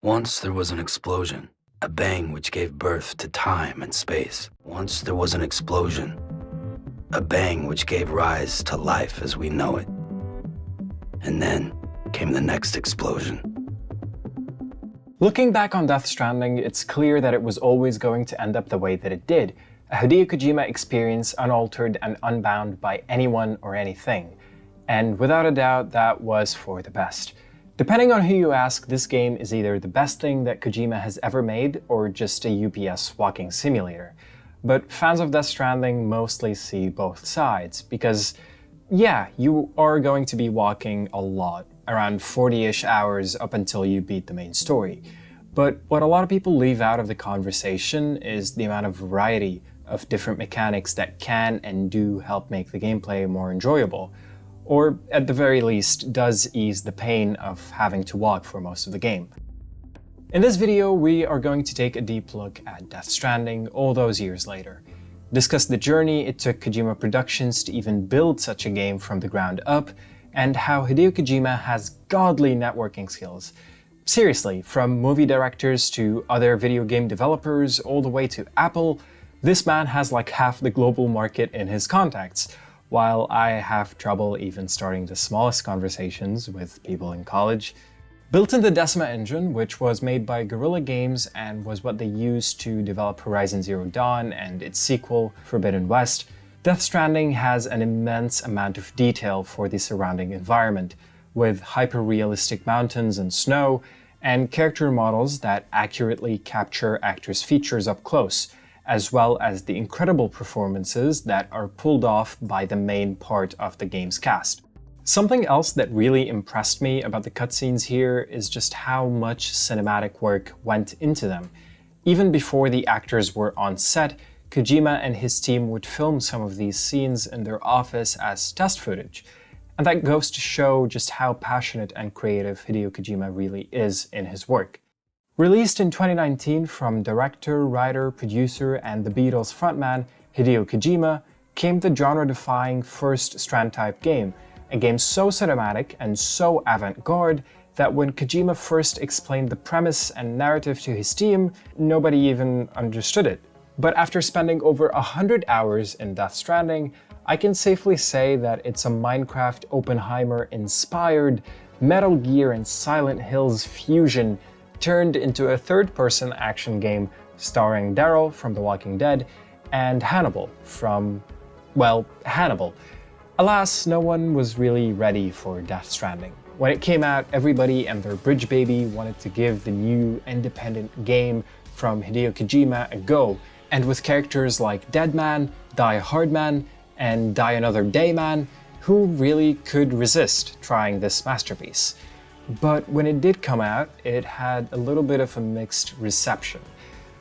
Once there was an explosion, a bang which gave birth to time and space. Once there was an explosion, a bang which gave rise to life as we know it. And then came the next explosion. Looking back on Death Stranding, it's clear that it was always going to end up the way that it did, a Hideo Kojima experience unaltered and unbound by anyone or anything. And without a doubt, that was for the best. Depending on who you ask, this game is either the best thing that Kojima has ever made or just a UPS walking simulator. But fans of Death Stranding mostly see both sides, because yeah, you are going to be walking a lot, around 40-ish hours up until you beat the main story. But what a lot of people leave out of the conversation is the amount of variety of different mechanics that can and do help make the gameplay more enjoyable, or at the very least does ease the pain of having to walk for most of the game. In this video, we are going to take a deep look at Death Stranding all those years later, discuss the journey it took Kojima Productions to even build such a game from the ground up, and how Hideo Kojima has godly networking skills. Seriously, from movie directors to other video game developers all the way to Apple, this man has like half the global market in his contacts, while I have trouble even starting the smallest conversations with people in college. Built in the Decima engine, which was made by Guerrilla Games and was what they used to develop Horizon Zero Dawn and its sequel, Forbidden West, Death Stranding has an immense amount of detail for the surrounding environment, with hyper-realistic mountains and snow, and character models that accurately capture actors' features up close, as well as the incredible performances that are pulled off by the main part of the game's cast. Something else that really impressed me about the cutscenes here is just how much cinematic work went into them. Even before the actors were on set, Kojima and his team would film some of these scenes in their office as test footage. And that goes to show just how passionate and creative Hideo Kojima really is in his work. Released in 2019 from director, writer, producer, and the Beatles frontman Hideo Kojima, came the genre-defying first Strand-type game, a game so cinematic and so avant-garde that when Kojima first explained the premise and narrative to his team, nobody even understood it. But after spending over 100 hours in Death Stranding, I can safely say that it's a Minecraft Oppenheimer-inspired Metal Gear and Silent Hills fusion turned into a third-person action game starring Daryl from The Walking Dead and Hannibal from, well, Hannibal. Alas, no one was really ready for Death Stranding. When it came out, everybody and their bridge baby wanted to give the new independent game from Hideo Kojima a go, and with characters like Deadman, Die Hard Man, and Die Another Day Man, who really could resist trying this masterpiece? But when it did come out, it had a little bit of a mixed reception.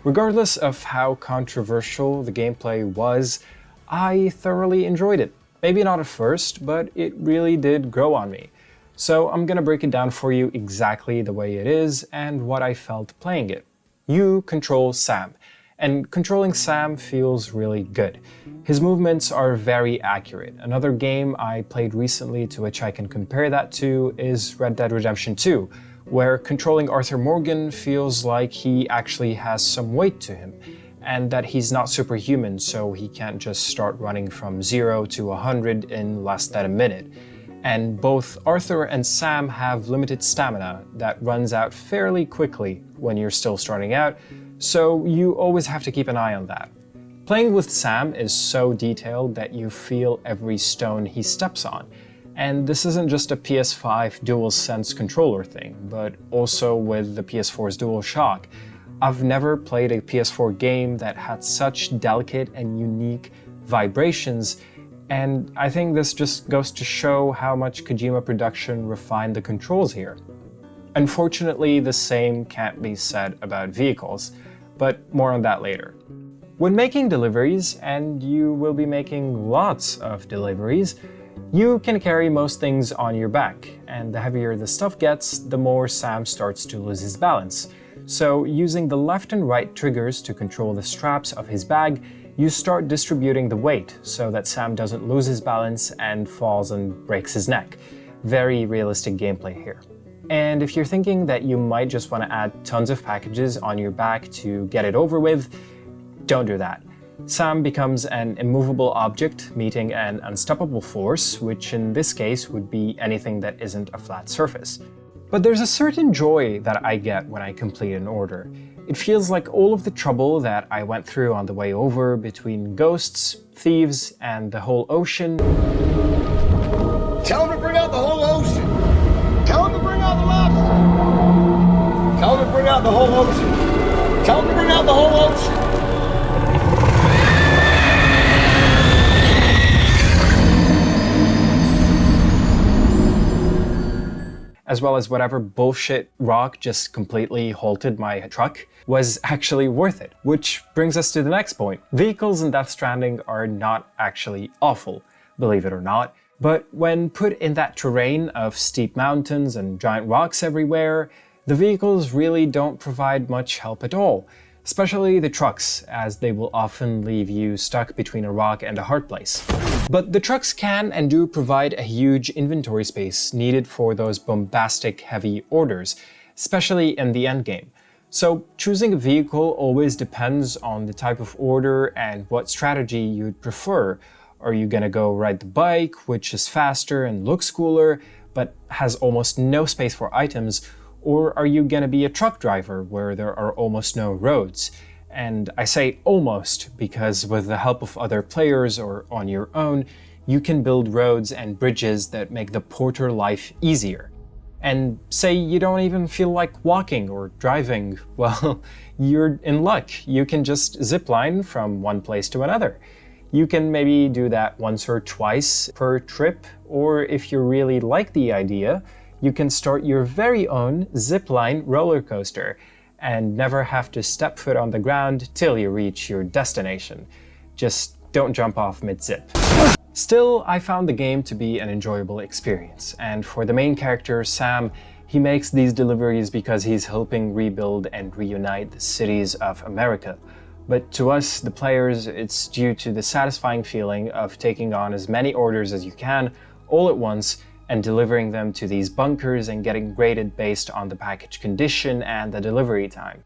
Regardless of how controversial the gameplay was, I thoroughly enjoyed it. Maybe not at first, but it really did grow on me. So I'm gonna break it down for you exactly the way it is and what I felt playing it. You control Sam, and controlling Sam feels really good. His movements are very accurate. Another game I played recently to which I can compare that to is Red Dead Redemption 2, where controlling Arthur Morgan feels like he actually has some weight to him, and that he's not superhuman, so he can't just start running from 0 to 100 in less than a minute. And both Arthur and Sam have limited stamina that runs out fairly quickly when you're still starting out, so you always have to keep an eye on that. Playing with Sam is so detailed that you feel every stone he steps on. And this isn't just a PS5 DualSense controller thing, but also with the PS4's DualShock. I've never played a PS4 game that had such delicate and unique vibrations, and I think this just goes to show how much Kojima Production refined the controls here. Unfortunately, the same can't be said about vehicles, but more on that later. When making deliveries, and you will be making lots of deliveries, you can carry most things on your back, and the heavier the stuff gets, the more Sam starts to lose his balance. So using the left and right triggers to control the straps of his bag, you start distributing the weight so that Sam doesn't lose his balance and falls and breaks his neck. Very realistic gameplay here. And if you're thinking that you might just want to add tons of packages on your back to get it over with, don't do that. Sam becomes an immovable object meeting an unstoppable force, which in this case would be anything that isn't a flat surface. But there's a certain joy that I get when I complete an order. It feels like all of the trouble that I went through on the way over between ghosts, thieves, and the whole ocean. Tell him to bring out the whole ocean. Tell him to bring out the lobster. Tell him to bring out the whole ocean. Tell him to bring out the whole ocean. As well as whatever bullshit rock just completely halted my truck, was actually worth it. Which brings us to the next point. Vehicles in Death Stranding are not actually awful, believe it or not, but when put in that terrain of steep mountains and giant rocks everywhere, the vehicles really don't provide much help at all. Especially the trucks, as they will often leave you stuck between a rock and a hard place. But the trucks can and do provide a huge inventory space needed for those bombastic heavy orders, especially in the endgame. So choosing a vehicle always depends on the type of order and what strategy you'd prefer. Are you gonna go ride the bike, which is faster and looks cooler, but has almost no space for items? Or are you gonna be a truck driver where there are almost no roads? And I say almost because with the help of other players or on your own, you can build roads and bridges that make the porter life easier. And say you don't even feel like walking or driving, well, you're in luck. You can just zipline from one place to another. You can maybe do that once or twice per trip, or if you really like the idea, you can start your very own zipline roller coaster and never have to step foot on the ground till you reach your destination. Just don't jump off mid-zip. Still, I found the game to be an enjoyable experience, and for the main character, Sam, he makes these deliveries because he's helping rebuild and reunite the cities of America. But to us, the players, it's due to the satisfying feeling of taking on as many orders as you can all at once and delivering them to these bunkers and getting graded based on the package condition and the delivery time.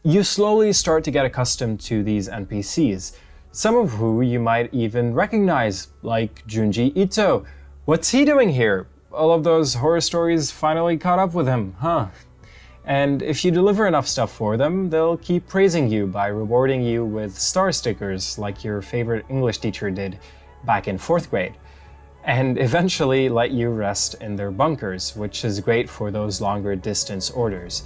You slowly start to get accustomed to these NPCs, some of who you might even recognize, like Junji Ito. What's he doing here? All of those horror stories finally caught up with him, huh? And if you deliver enough stuff for them, they'll keep praising you by rewarding you with star stickers like your favorite English teacher did back in 4th grade. And eventually let you rest in their bunkers, which is great for those longer distance orders.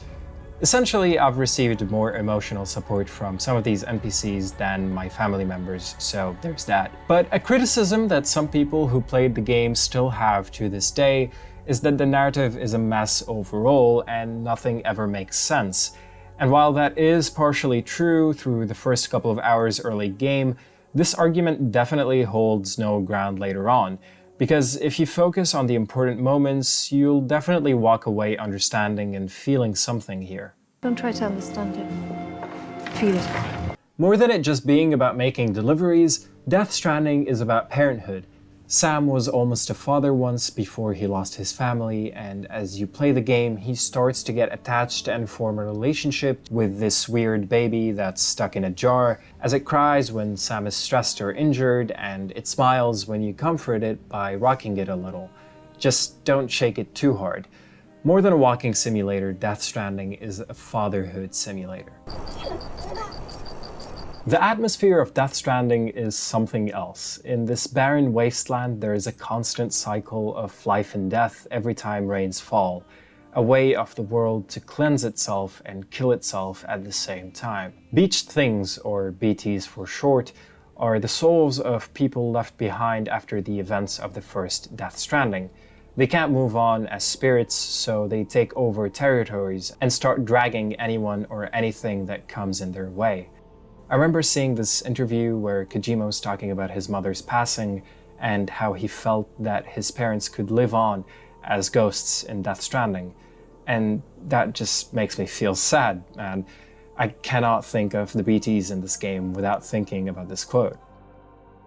Essentially, I've received more emotional support from some of these NPCs than my family members, so there's that. But a criticism that some people who played the game still have to this day is that the narrative is a mess overall and nothing ever makes sense. And while that is partially true through the first couple of hours early game, this argument definitely holds no ground later on. Because if you focus on the important moments, you'll definitely walk away understanding and feeling something here. Don't try to understand it. Feel it. More than it just being about making deliveries, Death Stranding is about parenthood. Sam was almost a father once before he lost his family, and as you play the game, he starts to get attached and form a relationship with this weird baby that's stuck in a jar, as it cries when Sam is stressed or injured, and it smiles when you comfort it by rocking it a little. Just don't shake it too hard. More than a walking simulator, Death Stranding is a fatherhood simulator. The atmosphere of Death Stranding is something else. In this barren wasteland, there is a constant cycle of life and death every time rains fall, a way of the world to cleanse itself and kill itself at the same time. Beached things, or BTs for short, are the souls of people left behind after the events of the first Death Stranding. They can't move on as spirits, so they take over territories and start dragging anyone or anything that comes in their way. I remember seeing this interview where Kojima was talking about his mother's passing and how he felt that his parents could live on as ghosts in Death Stranding. And that just makes me feel sad, man. I cannot think of the BTs in this game without thinking about this quote.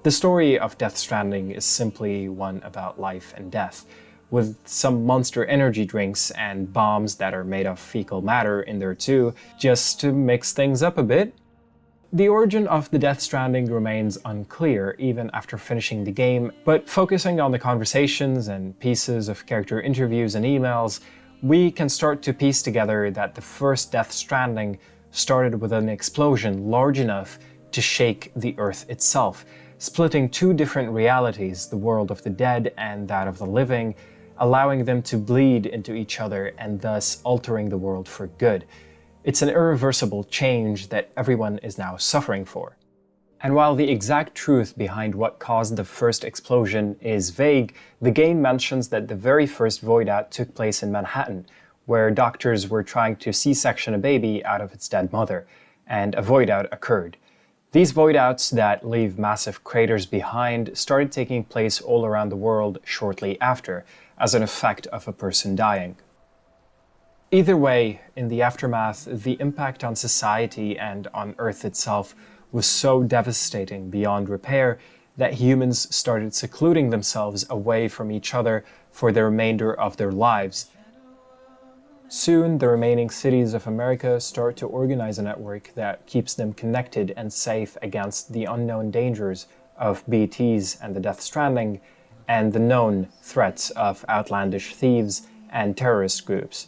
The story of Death Stranding is simply one about life and death, with some monster energy drinks and bombs that are made of fecal matter in there too, just to mix things up a bit. The origin of the Death Stranding remains unclear even after finishing the game, but focusing on the conversations and pieces of character interviews and emails, we can start to piece together that the first Death Stranding started with an explosion large enough to shake the Earth itself, splitting two different realities, the world of the dead and that of the living, allowing them to bleed into each other and thus altering the world for good. It's an irreversible change that everyone is now suffering for. And while the exact truth behind what caused the first explosion is vague, the game mentions that the very first void out took place in Manhattan, where doctors were trying to C-section a baby out of its dead mother, and a void out occurred. These void outs that leave massive craters behind started taking place all around the world shortly after, as an effect of a person dying. Either way, in the aftermath, the impact on society and on Earth itself was so devastating beyond repair that humans started secluding themselves away from each other for the remainder of their lives. Soon, the remaining cities of America start to organize a network that keeps them connected and safe against the unknown dangers of BTs and the Death Stranding, and the known threats of outlandish thieves and terrorist groups.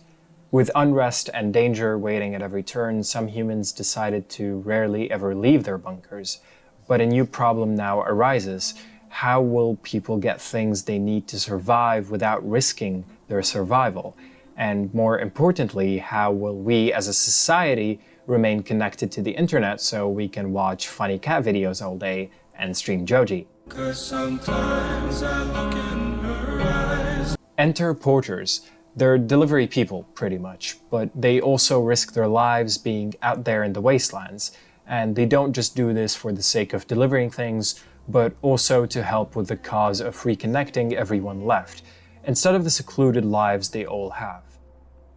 With unrest and danger waiting at every turn, some humans decided to rarely ever leave their bunkers. But a new problem now arises. How will people get things they need to survive without risking their survival? And more importantly, how will we as a society remain connected to the internet so we can watch funny cat videos all day and stream Joji? 'Cause sometimes I look in her eyes. Enter porters. They're delivery people, pretty much, but they also risk their lives being out there in the wastelands. And they don't just do this for the sake of delivering things, but also to help with the cause of reconnecting everyone left, instead of the secluded lives they all have.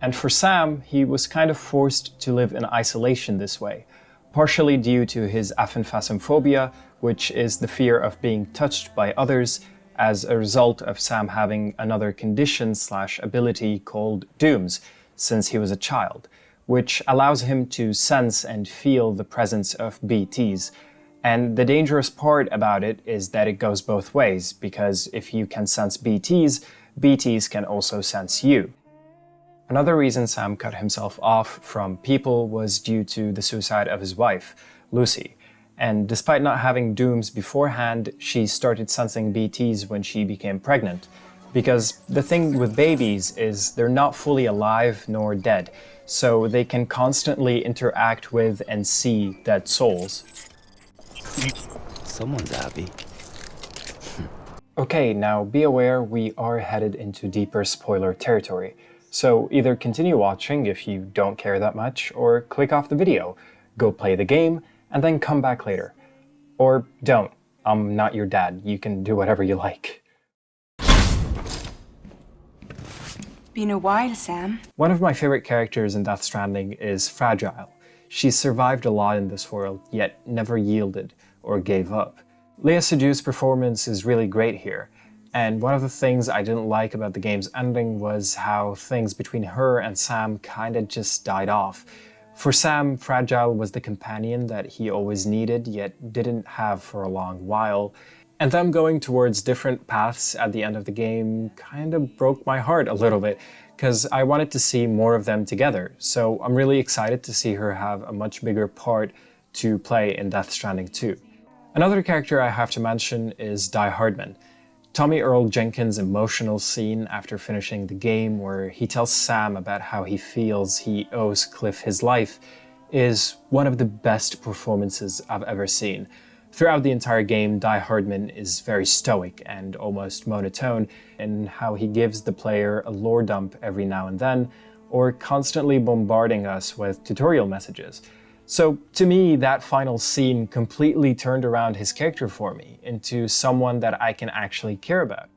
And for Sam, he was kind of forced to live in isolation this way, partially due to his aphantasmophobia, which is the fear of being touched by others, as a result of Sam having another condition/ability called dooms since he was a child, which allows him to sense and feel the presence of BTs. And the dangerous part about it is that it goes both ways, because if you can sense BTs, BTs can also sense you. Another reason Sam cut himself off from people was due to the suicide of his wife, Lucy. And despite not having dooms beforehand, she started sensing BTs when she became pregnant. Because the thing with babies is they're not fully alive nor dead, so they can constantly interact with and see dead souls. Someone's happy. Okay, now be aware we are headed into deeper spoiler territory. So either continue watching if you don't care that much, or click off the video, go play the game, and then come back later. Or don't. I'm not your dad. You can do whatever you like. Been a while, Sam. One of my favorite characters in Death Stranding is Fragile. She survived a lot in this world, yet never yielded or gave up. Lea Seydoux' performance is really great here, and one of the things I didn't like about the game's ending was how things between her and Sam kinda just died off. For Sam, Fragile was the companion that he always needed, yet didn't have for a long while, and them going towards different paths at the end of the game kinda broke my heart a little bit, because I wanted to see more of them together, so I'm really excited to see her have a much bigger part to play in Death Stranding 2. Another character I have to mention is Die Hardman. Tommy Earl Jenkins' emotional scene after finishing the game, where he tells Sam about how he feels he owes Cliff his life, is one of the best performances I've ever seen. Throughout the entire game, Die Hardman is very stoic and almost monotone in how he gives the player a lore dump every now and then, or constantly bombarding us with tutorial messages. So to me, that final scene completely turned around his character for me into someone that I can actually care about.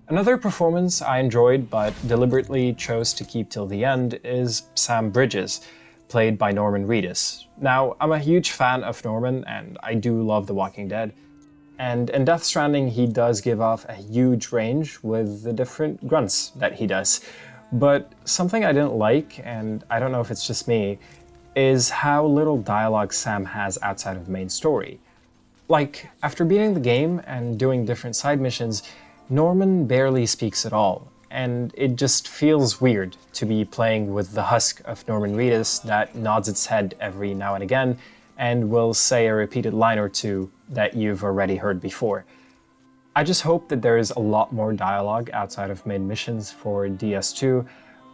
Another performance I enjoyed but deliberately chose to keep till the end is Sam Bridges, played by Norman Reedus. Now, I'm a huge fan of Norman and I do love The Walking Dead, And in Death Stranding, he does give off a huge range with the different grunts that he does. But something I didn't like, and I don't know if it's just me, is how little dialogue Sam has outside of the main story. Like, after beating the game and doing different side missions, Norman barely speaks at all, and it just feels weird to be playing with the husk of Norman Reedus that nods its head every now and again and will say a repeated line or two that you've already heard before. I just hope that there is a lot more dialogue outside of main missions for DS2,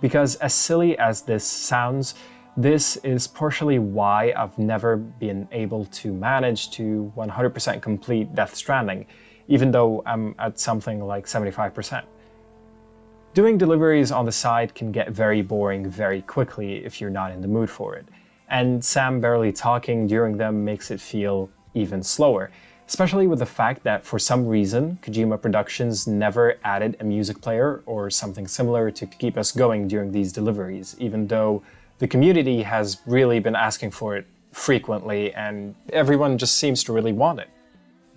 because as silly as this sounds, this is partially why I've never been able to manage to 100% complete Death Stranding, even though I'm at something like 75%. Doing deliveries on the side can get very boring very quickly if you're not in the mood for it, and Sam barely talking during them makes it feel even slower, especially with the fact that for some reason Kojima Productions never added a music player or something similar to keep us going during these deliveries, even though the community has really been asking for it frequently and everyone just seems to really want it.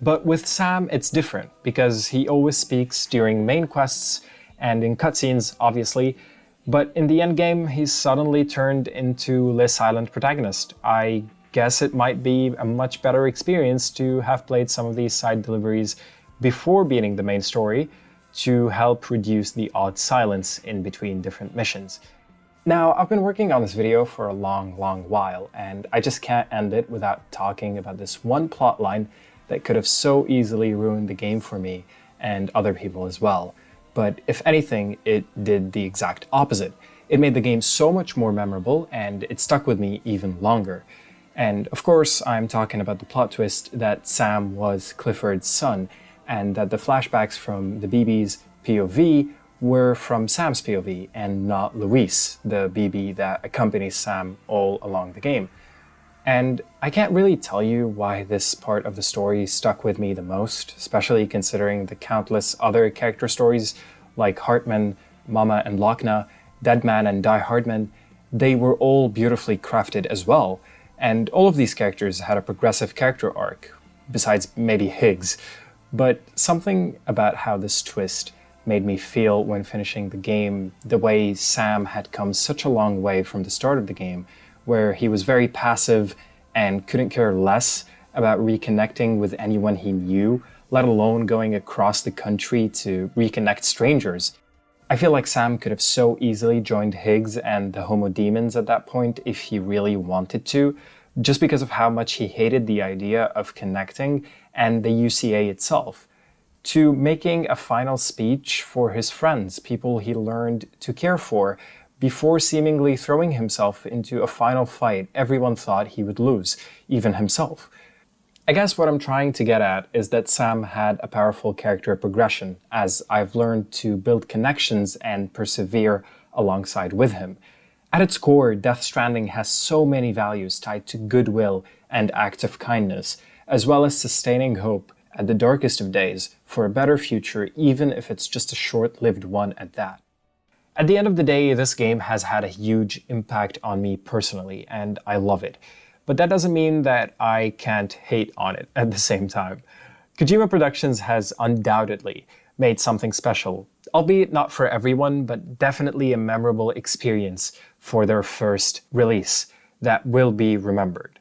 But with Sam, it's different, because he always speaks during main quests and in cutscenes, obviously, but in the endgame, he's suddenly turned into the silent protagonist. I guess it might be a much better experience to have played some of these side deliveries before beating the main story to help reduce the odd silence in between different missions. Now, I've been working on this video for a long while, and I just can't end it without talking about this one plotline that could have so easily ruined the game for me and other people as well. But if anything, it did the exact opposite. It made the game so much more memorable, and it stuck with me even longer. And of course, I'm talking about the plot twist that Sam was Clifford's son, and that the flashbacks from the BB's POV were from Sam's POV and not Luis, the BB that accompanies Sam all along the game. And I can't really tell you why this part of the story stuck with me the most, especially considering the countless other character stories like Hartman, Mama and Lochna, Deadman and Die Hardman. They were all beautifully crafted as well, and all of these characters had a progressive character arc, besides maybe Higgs. But something about how this twist made me feel when finishing the game, the way Sam had come such a long way from the start of the game, where he was very passive and couldn't care less about reconnecting with anyone he knew, let alone going across the country to reconnect strangers. I feel like Sam could have so easily joined Higgs and the Homo Demons at that point if he really wanted to, just because of how much he hated the idea of connecting and the UCA itself, to making a final speech for his friends, people he learned to care for, before seemingly throwing himself into a final fight everyone thought he would lose, even himself. I guess what I'm trying to get at is that Sam had a powerful character progression, as I've learned to build connections and persevere alongside with him. At its core, Death Stranding has so many values tied to goodwill and acts of kindness, as well as sustaining hope at the darkest of days for a better future, even if it's just a short-lived one at that. At the end of the day, this game has had a huge impact on me personally, and I love it. But that doesn't mean that I can't hate on it at the same time. Kojima Productions has undoubtedly made something special, albeit not for everyone, but definitely a memorable experience for their first release that will be remembered.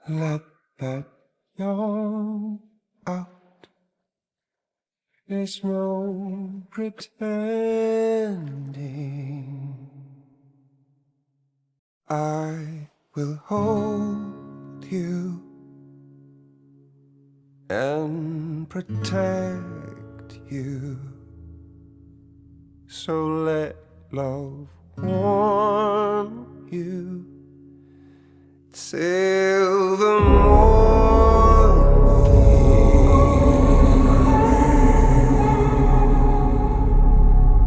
Let that yawn out. There's no pretending. I will hold you and protect you. So let love warm you till the morning.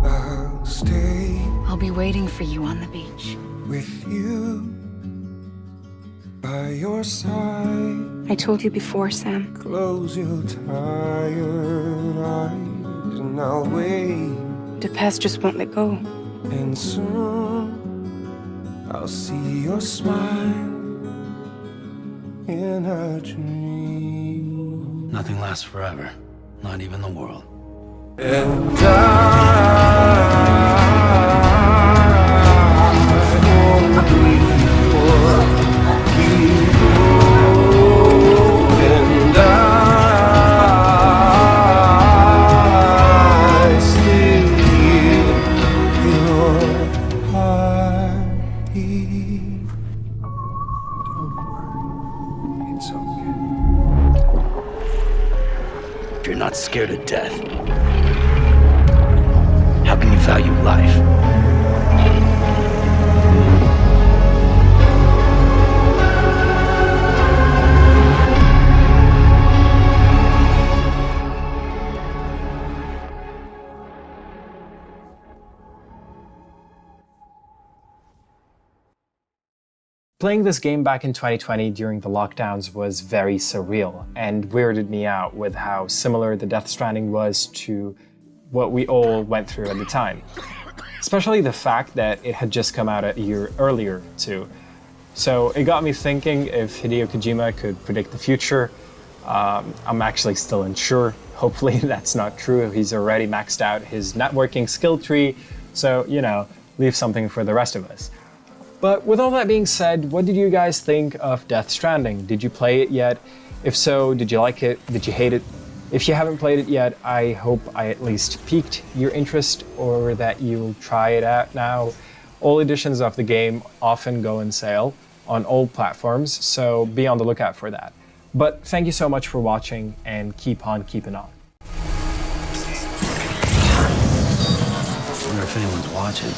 I'll stay. I'll be waiting for you on the beach. With you by your side. I told you before, Sam. Close your tired eyes and I'll wait The past just won't let go. And soon I'll see your smile in a dream. Nothing lasts forever, not even the world. And I still hear your heartbeat. Don't worry, it's okay. If you're not scared of death, how can you value life? Playing this game back in 2020 during the lockdowns was very surreal and weirded me out with how similar the Death Stranding was to what we all went through at the time. Especially the fact that it had just come out a year earlier too. So it got me thinking if Hideo Kojima could predict the future. I'm actually still unsure. Hopefully that's not true. He's already maxed out his networking skill tree. So, you know, leave something for the rest of us. But with all that being said, what did you guys think of Death Stranding? Did you play it yet? If so, did you like it? Did you hate it? If you haven't played it yet, I hope I at least piqued your interest or that you'll try it out now. All editions of the game often go on sale on all platforms, so be on the lookout for that. But thank you so much for watching and keep on keeping on. I wonder if anyone's watching.